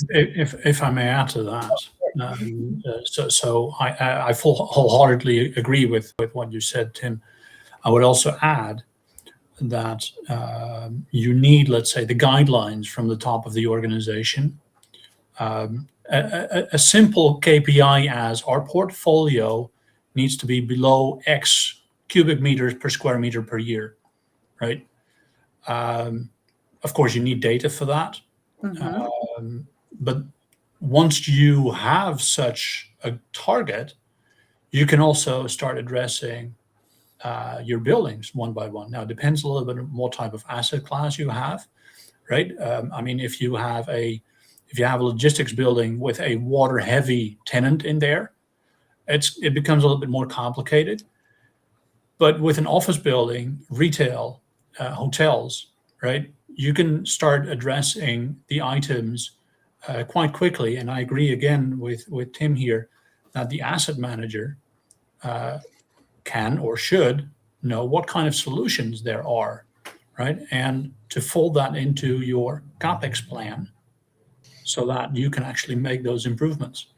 If I may add to that, so I wholeheartedly agree with what you said, Tim. I would also add that you need, let's say, the guidelines from the top of the organization. A simple KPI as our portfolio needs to be below X cubic meters per square meter per year, right? Of course, you need data for that. But once you have such a target, you can also start addressing your buildings one by one. Now, it depends a little bit on what type of asset class you have, right? I mean, if you have a logistics building with a water-heavy tenant in there, it becomes a little bit more complicated. But with an office building, retail, hotels, right, you can start addressing the items quite quickly. And I agree again with Tim here that the asset manager can or should know what kind of solutions there are, right? And to fold that into your CapEx plan so that you can actually make those improvements.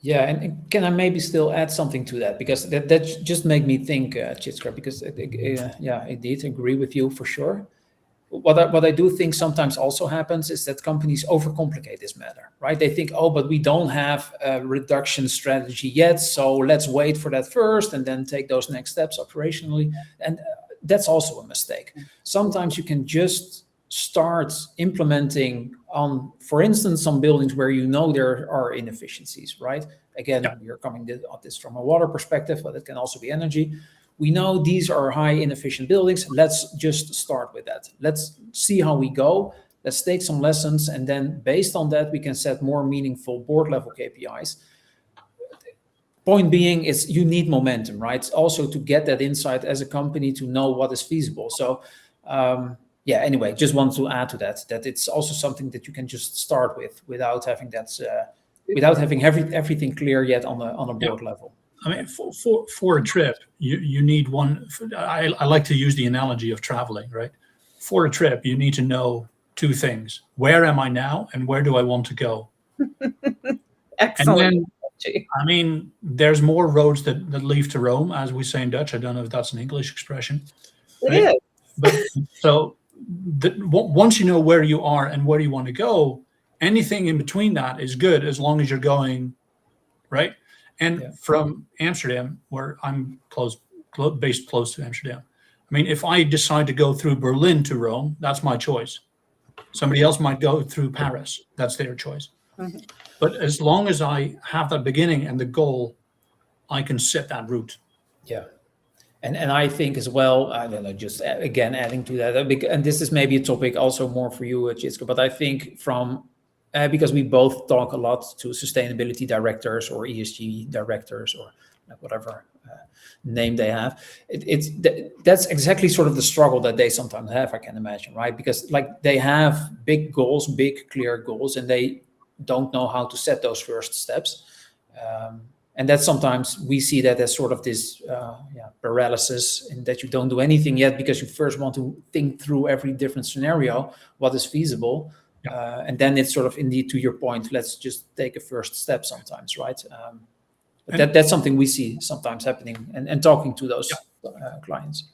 Yeah, and can I maybe still add something to that? Because that just made me think, Chitskar, because yeah, indeed, agree with you for sure. What I do think sometimes also happens is that companies overcomplicate this matter, right? They think, oh, but we don't have a reduction strategy yet, so let's wait for that first and then take those next steps operationally. And that's also a mistake. Sometimes you can just start implementing on, for instance, some buildings where you know there are inefficiencies, right? Again, you're coming at this from a water perspective, but it can also be energy. We know these are high inefficient buildings. Let's just start with that. Let's see how we go. Let's take some lessons. And then based on that, we can set more meaningful board level KPIs. Point being is you need momentum, right? Also to get that insight as a company to know what is feasible. So yeah, anyway, just want to add to that it's also something that you can just start with without having that, without having everything clear yet on a board level. I mean, for a trip, you need one. I like to use the analogy of traveling, right? For a trip, you need to know two things: where am I now, and where do I want to go? Excellent. And then, I mean, there's more roads that lead to Rome, as we say in Dutch. I don't know if that's an English expression. It is. But so once you know where you are and where you want to go, anything in between that is good as long as you're going, right? And from Amsterdam, where I'm based close to Amsterdam, I mean, if I decide to go through Berlin to Rome, that's my choice. Somebody else might go through Paris. That's their choice. But as long as I have that beginning and the goal, I can set that route. Yeah. And I think as well, I don't know, just again, adding to that, and this is maybe a topic also more for you, Chitskar, but I think from, because we both talk a lot to sustainability directors or ESG directors or whatever name they have, that's exactly sort of the struggle that they sometimes have, I can imagine, right? Because like they have big goals, big clear goals, and they don't know how to set those first steps. And that sometimes we see that as sort of this paralysis, in that you don't do anything yet because you first want to think through every different scenario, what is feasible. And then it's sort of, indeed, to your point, let's just take a first step sometimes, right? But that's something we see sometimes happening and talking to those clients.